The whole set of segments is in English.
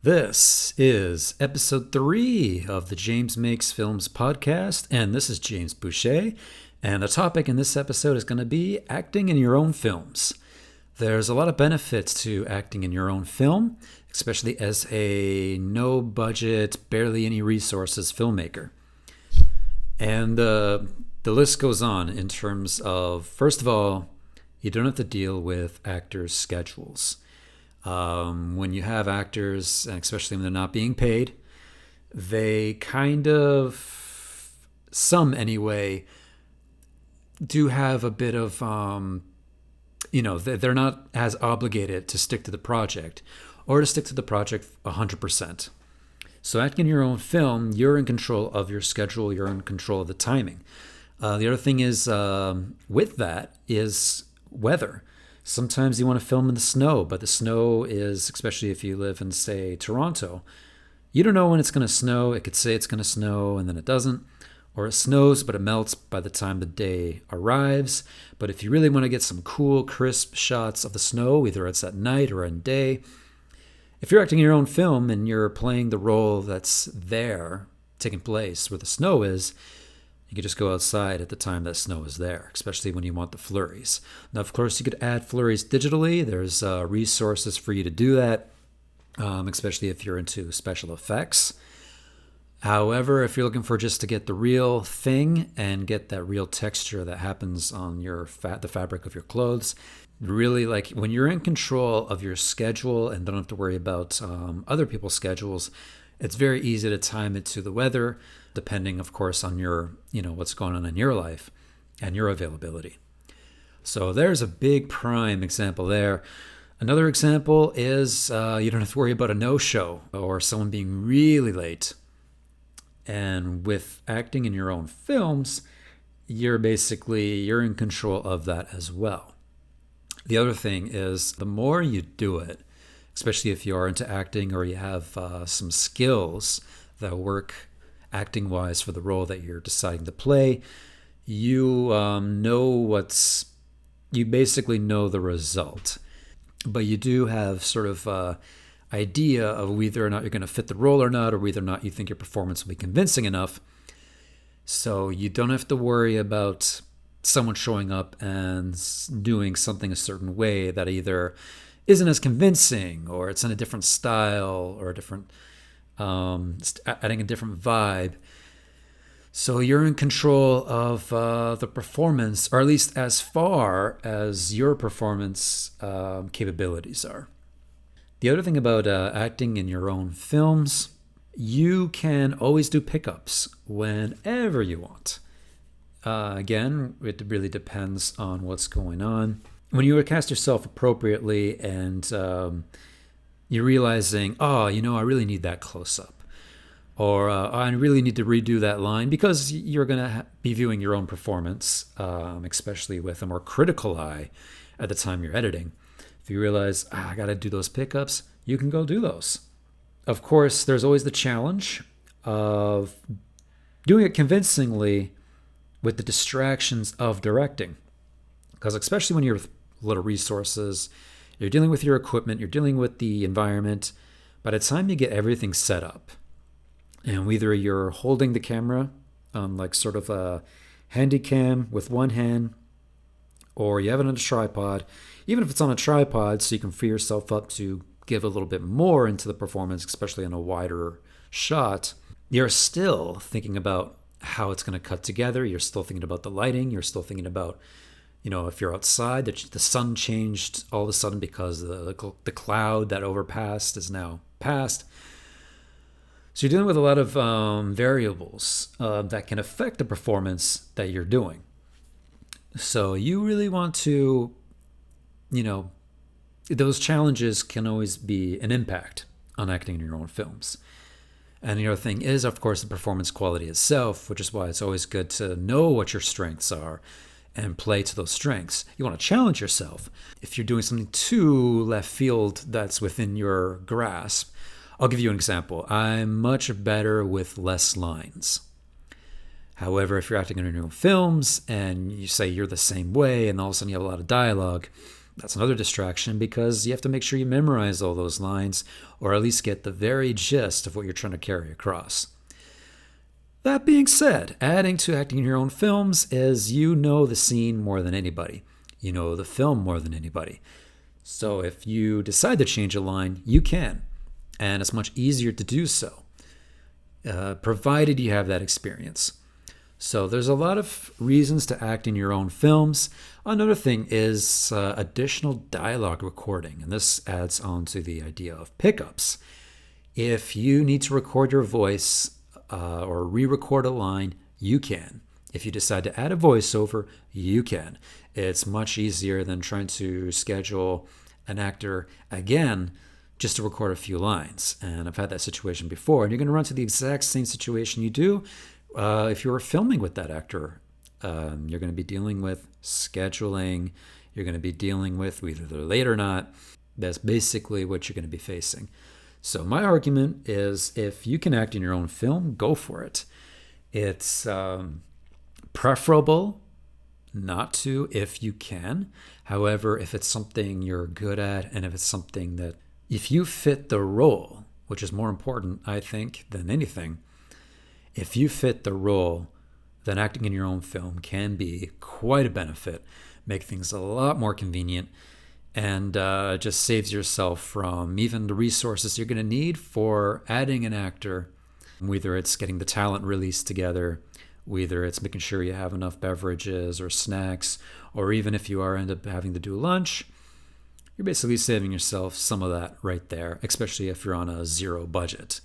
This is episode 3 of the James Makes Films podcast, and this is James Boucher. And the topic in this episode is going to be acting in your own films. There's a lot of benefits to acting in your own film, especially as a no budget, barely any resources filmmaker. And the list goes on in terms of, first of all, you don't have to deal with actors' schedules. When you have actors, and especially when they're not being paid, they kind of, some anyway, do have a bit of, they're not as obligated to stick to the project or to stick to the project 100%. So acting in your own film, you're in control of your schedule, you're in control of the timing. The other thing is, with that, is weather. Sometimes you want to film in the snow, but the snow is, especially if you live in, say, Toronto, you don't know when it's going to snow. It could say it's going to snow and then it doesn't. Or it snows, but it melts by the time the day arrives. But if you really want to get some cool, crisp shots of the snow, either it's at night or in day, if you're acting in your own film and you're playing the role that's there, taking place where the snow is, you could just go outside at the time that snow is there, especially when you want the flurries. Now, of course, you could add flurries digitally. There's resources for you to do that, especially if you're into special effects. However, if you're looking for just to get the real thing and get that real texture that happens on the fabric of your clothes, really, like when you're in control of your schedule and don't have to worry about other people's schedules, it's very easy to time it to the weather, depending, of course, on your, what's going on in your life and your availability. So there's a big prime example there. Another example is you don't have to worry about a no-show or someone being really late. And with acting in your own films, you're in control of that as well. The other thing is the more you do it, especially if you are into acting or you have some skills that work acting-wise for the role that you're deciding to play, you basically know the result. But you do have sort of idea of whether or not you're going to fit the role or not, or whether or not you think your performance will be convincing enough. So you don't have to worry about someone showing up and doing something a certain way that either isn't as convincing, or it's in a different style, or a different adding a different vibe. So you're in control of the performance, or at least as far as your performance capabilities are. The other thing about acting in your own films, you can always do pickups whenever you want. Again, it really depends on what's going on. When you cast yourself appropriately and you're realizing, I really need that close-up. Or I really need to redo that line, because you're going to be viewing your own performance, especially with a more critical eye at the time you're editing. If you realize, I got to do those pickups, you can go do those. Of course, there's always the challenge of doing it convincingly with the distractions of directing. Because especially when you're with little resources, you're dealing with your equipment, you're dealing with the environment. By the time you get everything set up, and whether you're holding the camera on like sort of a handy cam with one hand, or you have it on a tripod, even if it's on a tripod so you can free yourself up to give a little bit more into the performance, especially on a wider shot, you're still thinking about how it's going to cut together. You're still thinking about the lighting. You're still thinking about, if you're outside, the sun changed all of a sudden because the cloud that overpassed is now past. So you're dealing with a lot of variables that can affect the performance that you're doing. So you really want to, those challenges can always be an impact on acting in your own films. And the other thing is, of course, the performance quality itself, which is why it's always good to know what your strengths are and play to those strengths. You want to challenge yourself. If you're doing something too left field that's within your grasp, I'll give you an example. I'm much better with less lines. However, if you're acting in your own films and you say you're the same way and all of a sudden you have a lot of dialogue, That's another distraction because you have to make sure you memorize all those lines or at least get the very gist of what you're trying to carry across. That being said, adding to acting in your own films is you know the scene more than anybody. You know the film more than anybody. So if you decide to change a line, you can. And it's much easier to do so, provided you have that experience. So there's a lot of reasons to act in your own films. Another thing is additional dialogue recording, and this adds on to the idea of pickups. If you need to record your voice or re-record a line, you can. If you decide to add a voiceover, you can. It's much easier than trying to schedule an actor again just to record a few lines. And I've had that situation before, and you're going to run into the exact same situation you do if you were filming with that actor. You're going to be dealing with scheduling. You're going to be dealing with whether they're late or not. That's basically what you're going to be facing. So my argument is if you can act in your own film, go for it. It's preferable not to if you can. However, if it's something you're good at and if it's something that if you fit the role, which is more important, I think, than anything, if you fit the role, then acting in your own film can be quite a benefit, make things a lot more convenient, and just saves yourself from even the resources you're going to need for adding an actor, whether it's getting the talent released together, whether it's making sure you have enough beverages or snacks, or even if you end up having to do lunch, you're basically saving yourself some of that right there, especially if you're on a zero budget.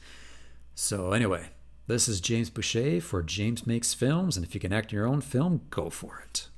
So anyway, this is James Boucher for James Makes Films, and if you can act in your own film, go for it.